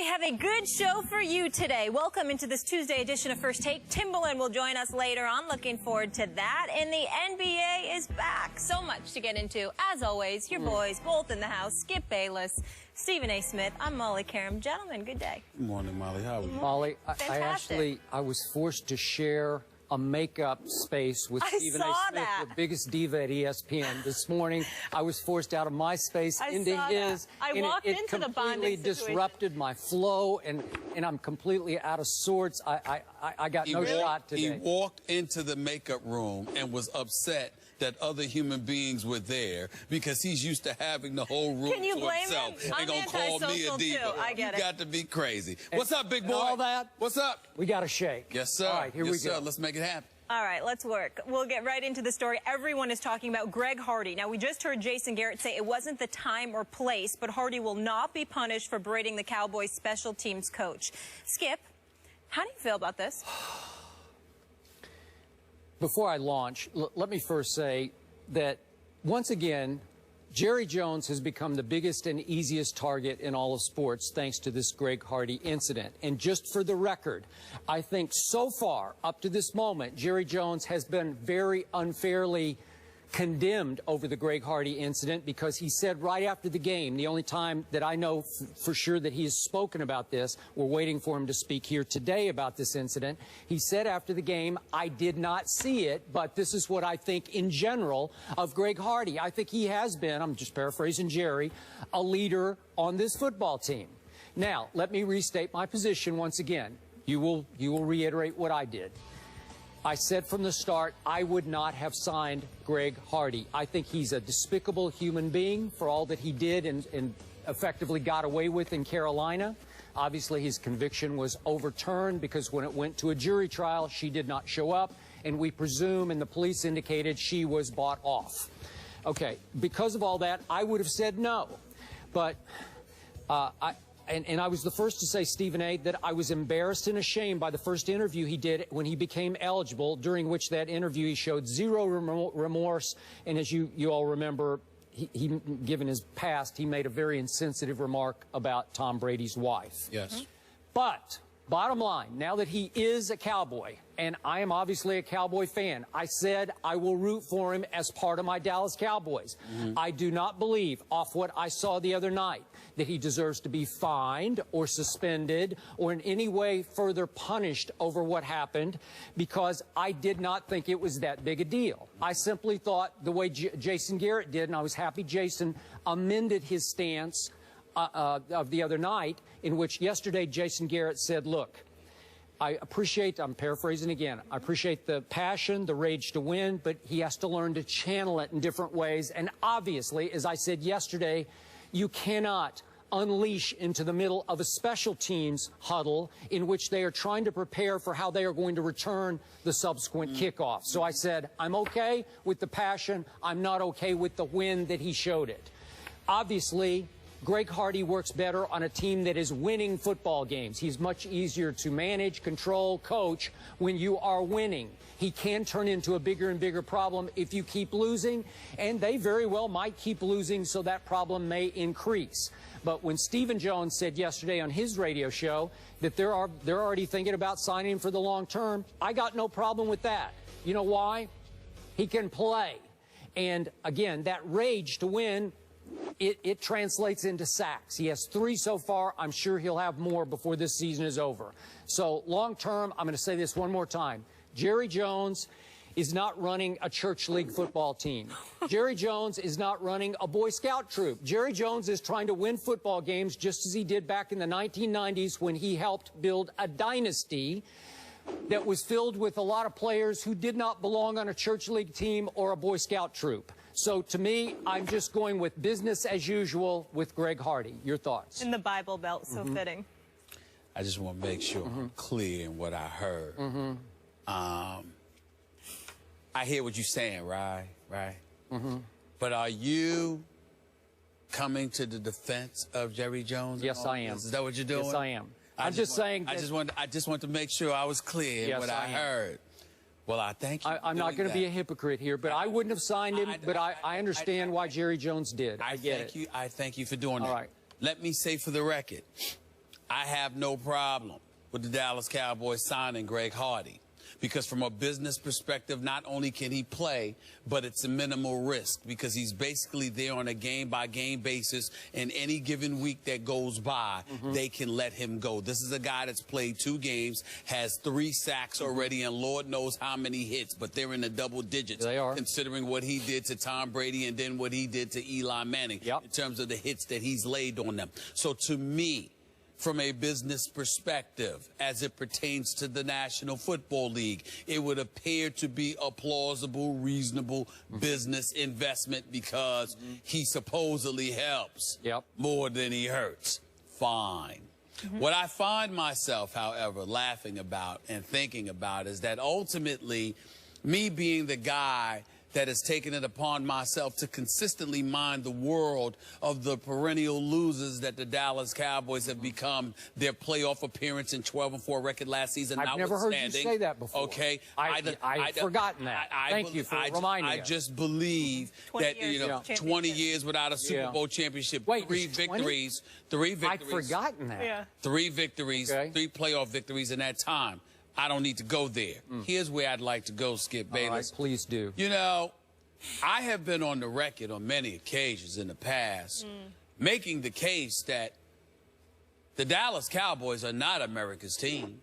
have a good show for you today. Welcome into this Tuesday edition of First Take. Timbaland will join us later on. Looking forward to that. And the NBA is back. So much to get into. As always, your boys, both in the house. Skip Bayless, Stephen A. Smith. I'm Molly Karam. Gentlemen, good day. Good morning, Molly. How are you? Molly, I was forced to share a makeup space with Stephen A. Smith, the biggest diva at ESPN. This morning, I was forced out of my space into his. I walked into the bonding situation. It completely disrupted my flow, and I'm completely out of sorts. I got no shot today. He walked into the makeup room and was upset that other human beings were there because he's used to having the whole room to himself. Him? They're going to call me a diva. I get it. You got to be crazy. What's up, big boy? All that? What's up? We got to shake. Yes, sir. All right, here we go. Let's make it happen. All right, let's work. We'll get right into the story. Everyone is talking about Greg Hardy. Now, we just heard Jason Garrett say it wasn't the time or place, but Hardy will not be punished for berating the Cowboys special teams coach. Skip, how do you feel about this? Before I launch, let me first say that, once again, Jerry Jones has become the biggest and easiest target in all of sports thanks to this Greg Hardy incident. And just for the record, I think so far, up to this moment, Jerry Jones has been very unfairly condemned over the Greg Hardy incident because he said right after the game, the only time that I know for sure that he has spoken about this, we're waiting for him to speak here today about this incident, he said after the game, I did not see it, but this is what I think in general of Greg Hardy. I think he has been, I'm just paraphrasing Jerry, a leader on this football team. Now, let me restate my position once again. You will reiterate what I did. I said from the start I would not have signed Greg Hardy. I think he's a despicable human being for all that he did and effectively got away with in Carolina. Obviously, his conviction was overturned because when it went to a jury trial, she did not show up, and we presume, and the police indicated, she was bought off. Okay, because of all that, I would have said no. But And I was the first to say, Stephen A., that I was embarrassed and ashamed by the first interview he did when he became eligible, during which that interview he showed zero remorse. And as you all remember, given his past, he made a very insensitive remark about Tom Brady's wife. Yes. But bottom line, now that he is a Cowboy, and I am obviously a Cowboy fan, I said I will root for him as part of my Dallas Cowboys. I do not believe, off what I saw the other night, that he deserves to be fined or suspended or in any way further punished over what happened, because I did not think it was that big a deal. I simply thought the way Jason Garrett did, and I was happy Jason amended his stance of the other night, in which yesterday Jason Garrett said, look, I appreciate, I'm paraphrasing again, I appreciate the passion, the rage to win, but he has to learn to channel it in different ways. And obviously, as I said yesterday, you cannot unleash into the middle of a special teams huddle in which they are trying to prepare for how they are going to return the subsequent kickoff. So I said, I'm okay with the passion. I'm not okay with the win that he showed it. Obviously, Greg Hardy works better on a team that is winning football games. He's much easier to manage, control, coach when you are winning. He can turn into a bigger and bigger problem if you keep losing, and they very well might keep losing, so that problem may increase. But when Stephen Jones said yesterday on his radio show that they're already thinking about signing him for the long term, I got no problem with that. You know why? He can play. And again, that rage to win, it translates into sacks. He has 3 so far. I'm sure he'll have more before this season is over. So long term, I'm going to say this one more time. Jerry Jones is not running a church league football team. Jerry Jones is not running a Boy Scout troop. Jerry Jones is trying to win football games just as he did back in the 1990s when he helped build a dynasty that was filled with a lot of players who did not belong on a church league team or a Boy Scout troop. So to me, I'm just going with business as usual with Greg Hardy. Your thoughts? In the Bible Belt, so fitting. I just want to make sure I'm clear in what I heard. I hear what you're saying, right? But are you coming to the defense of Jerry Jones? Yes, I am. Is that what you're doing? Yes, I am. I'm just saying. I just want to make sure I was clear in what I heard. Well, I thank you. I'm not going to be a hypocrite here, but I wouldn't have signed him, but I understand why Jerry Jones did. I get it. I thank you for doing that. All right. Let me say for the record, I have no problem with the Dallas Cowboys signing Greg Hardy. Because from a business perspective, not only can he play, but it's a minimal risk because he's basically there on a game-by-game basis, and any given week that goes by, they can let him go. This is a guy that's played 2 games, has 3 sacks already, and Lord knows how many hits, but they're in the double digits. They are. Considering what he did to Tom Brady and then what he did to Eli Manning in terms of the hits that he's laid on them. So to me, from a business perspective, as it pertains to the National Football League, it would appear to be a plausible, reasonable business investment because he supposedly helps more than he hurts. Fine. What I find myself, however, laughing about and thinking about is that ultimately, me being the guy that has taken it upon myself to consistently mind the world of the perennial losers that the Dallas Cowboys have become, their playoff appearance and 12-4 record last season. I've never heard you say that before. Okay, I've forgotten that. Thank you for reminding me. I just believe that 20 years without a Super Bowl championship, Wait, 3 victories, 3 victories. I'd forgotten that. 3 victories, 3 playoff victories in that time. I don't need to go there. Here's where I'd like to go, Skip Bayless. All right, please do. You know, I have been on the record on many occasions in the past making the case that the Dallas Cowboys are not America's team.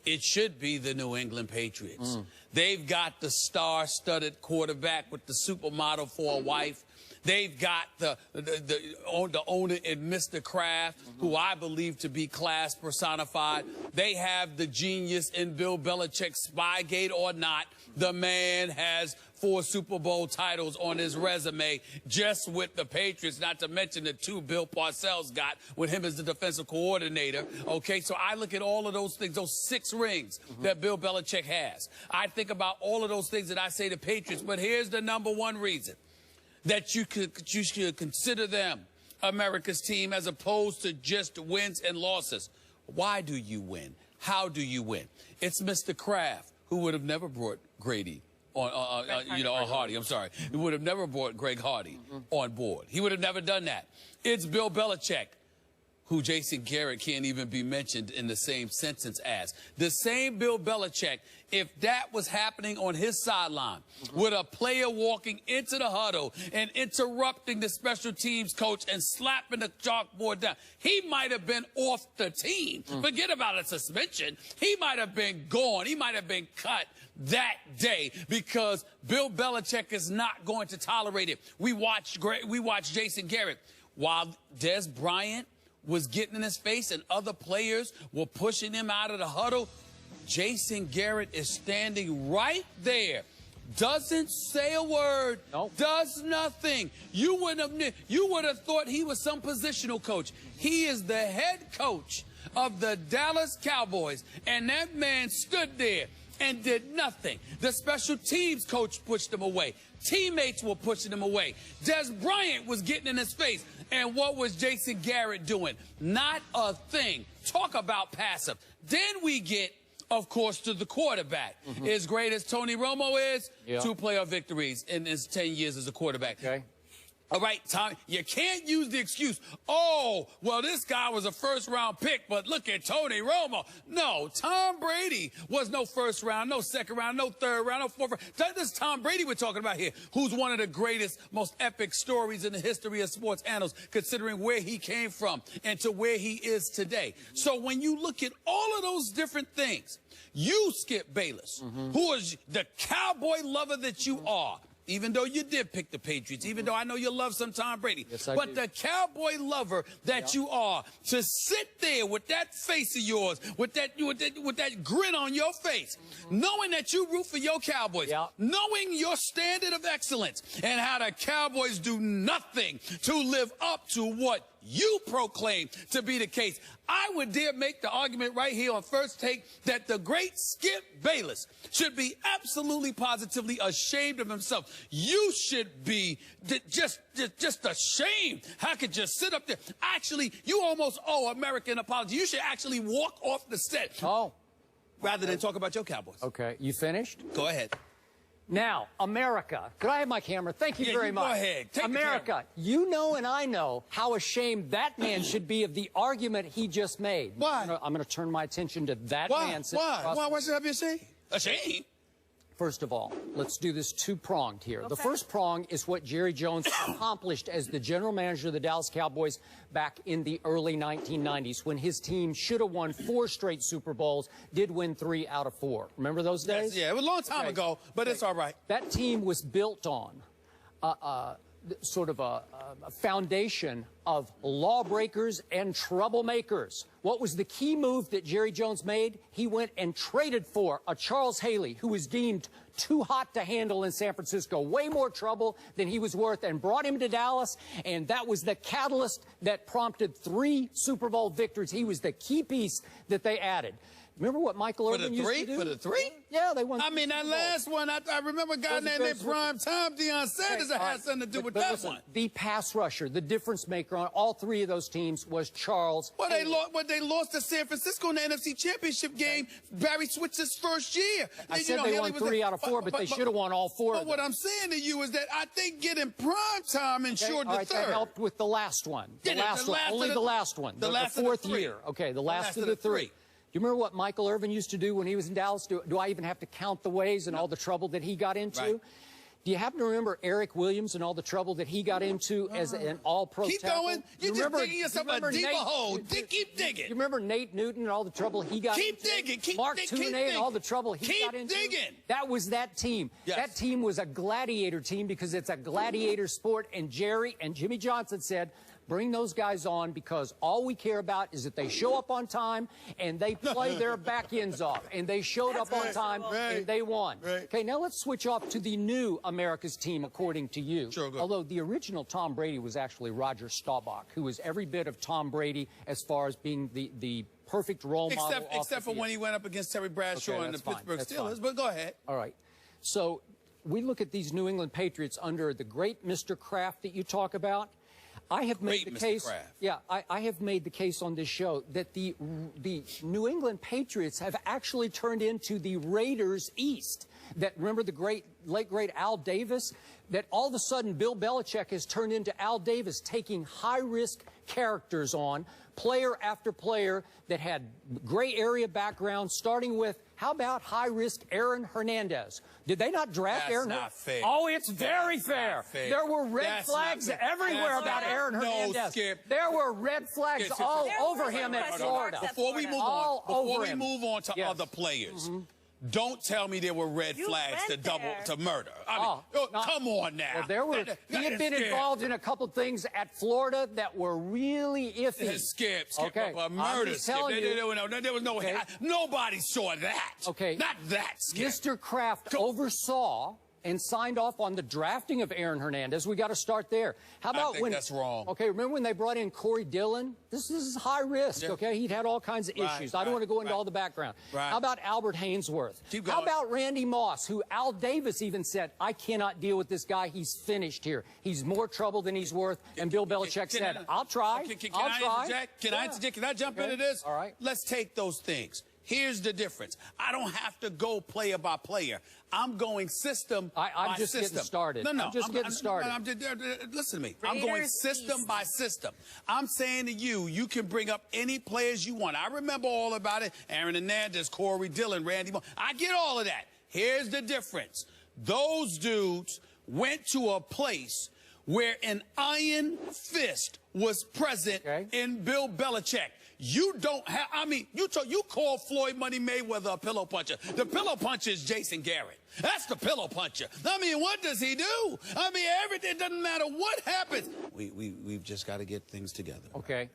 It should be the New England Patriots. They've got the star-studded quarterback with the supermodel for a wife. They've got the owner in Mr. Kraft, who I believe to be class personified. They have the genius in Bill Belichick. Spygate or not, the man has 4 Super Bowl titles on his resume just with the Patriots, not to mention the 2 Bill Parcells got with him as the defensive coordinator. Okay, so I look at all of those things, those 6 rings that Bill Belichick has. I think about all of those things that I say to Patriots, but here's the #1 reason that you should consider them America's team as opposed to just wins and losses. Why do you win? How do you win? It's Mr. Kraft, who would have never brought Grady on Hardy. I'm sorry. He would have never brought Greg Hardy on board. He would have never done that. It's Bill Belichick, who Jason Garrett can't even be mentioned in the same sentence as. The same Bill Belichick, if that was happening on his sideline, with a player walking into the huddle and interrupting the special teams coach and slapping the chalkboard down, he might have been off the team. Forget about a suspension. He might have been gone. He might have been cut that day because Bill Belichick is not going to tolerate it. We watched Jason Garrett while Des Bryant was getting in his face and other players were pushing him out of the huddle. Jason Garrett is standing right there, doesn't say a word, does nothing. You would have thought he was some positional coach. He is the head coach of the Dallas Cowboys, and that man stood there and did nothing. The special teams coach pushed him away. Teammates were pushing him away. Des Bryant was getting in his face. And what was Jason Garrett doing? Not a thing. Talk about passive. Then we get, of course, to the quarterback. As great as Tony Romo is, 2 playoff victories in his 10 years as a quarterback. All right, Tom, you can't use the excuse, oh, well, this guy was a first-round pick, but look at Tony Romo. No, Tom Brady was no first round, no second round, no third round, no fourth round. This is Tom Brady we're talking about here, who's one of the greatest, most epic stories in the history of sports annals, considering where he came from and to where he is today. So when you look at all of those different things, you, Skip Bayless, who is the cowboy lover that you are, even though you did pick the Patriots, even though I know you love some Tom Brady. But the cowboy lover that you are, to sit there with that face of yours, with that grin on your face, knowing that you root for your Cowboys, knowing your standard of excellence, and how the Cowboys do nothing to live up to what you proclaim to be the case. I would dare make the argument right here on First Take that the great Skip Bayless should be absolutely positively ashamed of himself. You should be just ashamed. How could you sit up there? Actually, you almost owe America an apology. You should actually walk off the set. Oh. Rather than talk about your Cowboys. Okay. You finished? Go ahead. Now, America, could I have my camera? Thank you very much. Go ahead. Take America, you know and I know how ashamed that man should be of the argument he just made. Why? I'm going to turn my attention to that man. Why should I be ashamed? Ashamed? First of all, let's do this two-pronged here. The first prong is what Jerry Jones accomplished as the general manager of the Dallas Cowboys back in the early 1990s when his team should have won 4 straight Super Bowls, did win 3 out of 4. Remember those days? Yes, yeah, it was a long time ago, but it's all right. That team was built on sort of a foundation of lawbreakers and troublemakers. What was the key move that Jerry Jones made? He went and traded for a Charles Haley, who was deemed too hot to handle in San Francisco, way more trouble than he was worth, and brought him to Dallas, and that was the catalyst that prompted 3 Super Bowl victories. He was the key piece that they added. Remember what Michael Irvin used to do? For the 3? Yeah, they won. I mean, that last one, I remember a guy named Prime Time, Deion Sanders, that had something to do with that one. The pass rusher, the difference maker on all 3 of those teams was Charles. Well, they lost to San Francisco in the NFC Championship game. Barry Switzer's first year. I said they won 3 out of 4, but they should have won all 4. But what I'm saying to you is that I think getting Prime Time ensured the third. That helped with the last one. The last one. Only the last one. The 4th year. Okay, the last of the 3. Do you remember what Michael Irvin used to do when he was in Dallas? Do I even have to count the ways and all the trouble that he got into? Right. Do you happen to remember Eric Williams and all the trouble that he got into as an all-pro Keep tackle? going. You're just digging yourself a deeper hole. Keep digging. You remember Nate Newton and all the trouble he got into? Keep digging. Mark Tooney and all the trouble he got into? Keep digging. That was that team. Yes. That team was a gladiator team because it's a gladiator sport, and Jerry and Jimmy Johnson said, bring those guys on because all we care about is that they show up on time and they play their back ends off. And they showed up on time and they won. Right. Okay, now let's switch off to the new America's team, according to you. Sure, go. Although the original Tom Brady was actually Roger Staubach, who was every bit of Tom Brady as far as being the perfect role model. Except for when he went up against Terry Bradshaw and the Pittsburgh Steelers. But go ahead. All right. So we look at these New England Patriots under the great Mr. Kraft that you talk about. I have made the case. Yeah, I have made the case on this show that the New England Patriots have actually turned into the Raiders East. That remember the late great Al Davis? That all of a sudden Bill Belichick has turned into Al Davis, taking high-risk characters on, player after player that had gray area background, starting with, how about high-risk Aaron Hernandez? Did they not draft Aaron? That's not fair. Oh, it's very fair. There were red flags everywhere about Aaron Hernandez. No, Skip. There were red flags all over him at Florida. Before we move on to other players, don't tell me there were red flags to murder. I mean, come on now. Well, he had been involved in a couple things at Florida that were really iffy. Skip. Okay. Murder. Skip. There was no. Nobody saw that. Okay. Not that. Skip. Mr. Kraft oversaw and signed off on the drafting of Aaron Hernandez. We got to start there. How about I think that's wrong. Okay, remember when they brought in Corey Dillon? This is high risk, okay? He'd had all kinds of issues. I don't want to go into all the background. How about Albert Hainsworth? How about Randy Moss, who Al Davis even said, I cannot deal with this guy. He's finished here. He's more trouble than he's worth. And Bill Belichick said, I'll try. I'll try. Can I jump into this? All right. Let's take those things. Here's the difference. I don't have to go player by player. I'm going system by system. I'm just getting started. No, I'm just getting started. Listen to me. I'm going system by system. I'm saying to you, you can bring up any players you want. I remember all about it. Aaron Hernandez, Corey Dillon, Randy Moss. I get all of that. Here's the difference. Those dudes went to a place where an iron fist was present in Bill Belichick. You don't have, I mean, you call Floyd Money Mayweather a pillow puncher. The pillow puncher is Jason Garrett. That's the pillow puncher. I mean, what does he do? I mean, everything, doesn't matter what happens. We've just got to get things together. Okay.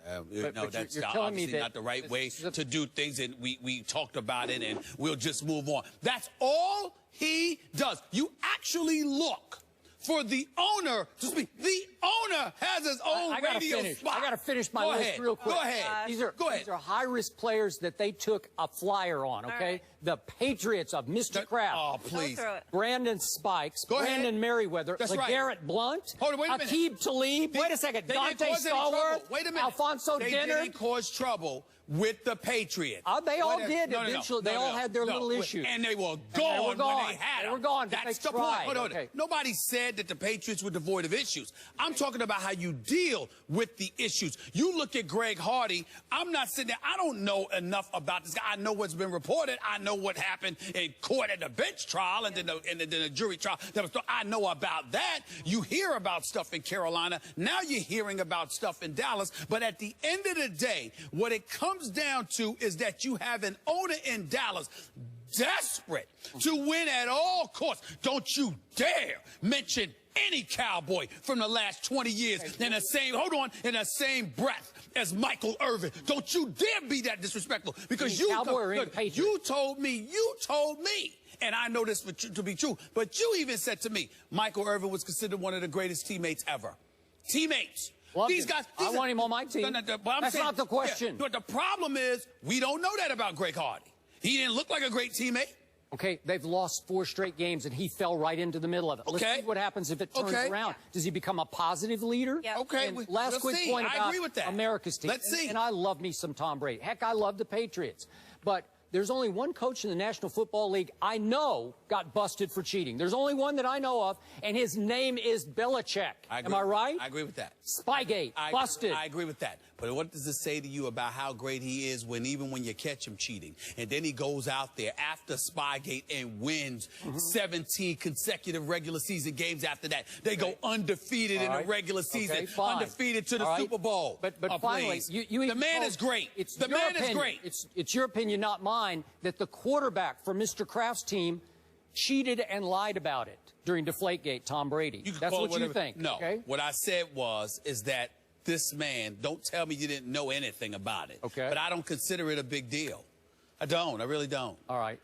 No, that's obviously not the right way to do things, and we talked about it, and we'll just move on. That's all he does. You actually look for the owner to speak. The owner has his own radio spot. I got to finish my list real quick. Go ahead. These are high-risk players that they took a flyer on, okay? Right. The Patriots of Mr. Kraft. Oh, please. Brandon Spikes. Brandon Merriweather. LeGarrette Blunt. Hold on, wait a minute. Aqib Talib. Wait a second. Dante Stallworth. Wait a minute. Alfonso Dinner. They didn't cause trouble with the Patriots. They all did. Eventually, they all had their little issues. And they were gone when they had them. They were gone. That's the point. Hold on. Okay. Nobody said that the Patriots were devoid of issues. I'm talking about how you deal with the issues. You look at Greg Hardy. I'm not sitting there. I don't know enough about this guy. I know what's been reported. I know what happened in court at the bench trial and then the jury trial. I know about that. You hear about stuff in Carolina. Now you're hearing about stuff in Dallas. But at the end of the day, what it comes down to is that you have an owner in Dallas desperate to win at all costs. Don't you dare mention any Cowboy from the last 20 years in the same breath as Michael Irvin. Don't you dare be that disrespectful, because you told me, and I know this to be true, but you even said to me, Michael Irvin was considered one of the greatest teammates ever. Teammates. These guys. I want him on my team. That's not the question. But the problem is, we don't know that about Greg Hardy. He didn't look like a great teammate. Okay, they've lost 4 straight games, and he fell right into the middle of it. Let's see what happens if it turns around. Does he become a positive leader? Yep. Okay. And last quick point about America's team. Let's see. And I love me some Tom Brady. Heck, I love the Patriots. But there's only one coach in the National Football League I know got busted for cheating. There's only one that I know of, and his name is Belichick. Am I right? I agree with that. Spygate, busted. I agree with that. But what does it say to you about how great he is even when you catch him cheating? And then he goes out there after Spygate and wins 17 consecutive regular season games after that. They go undefeated in the regular season, undefeated to the Super Bowl. But finally, the man is great. The man is great. It's your opinion, not mine, that the quarterback for Mr. Kraft's team cheated and lied about it during Deflategate, Tom Brady. That's what you think. No. What I said is that this man, don't tell me you didn't know anything about it. Okay. But I don't consider it a big deal. I don't. I really don't. All right.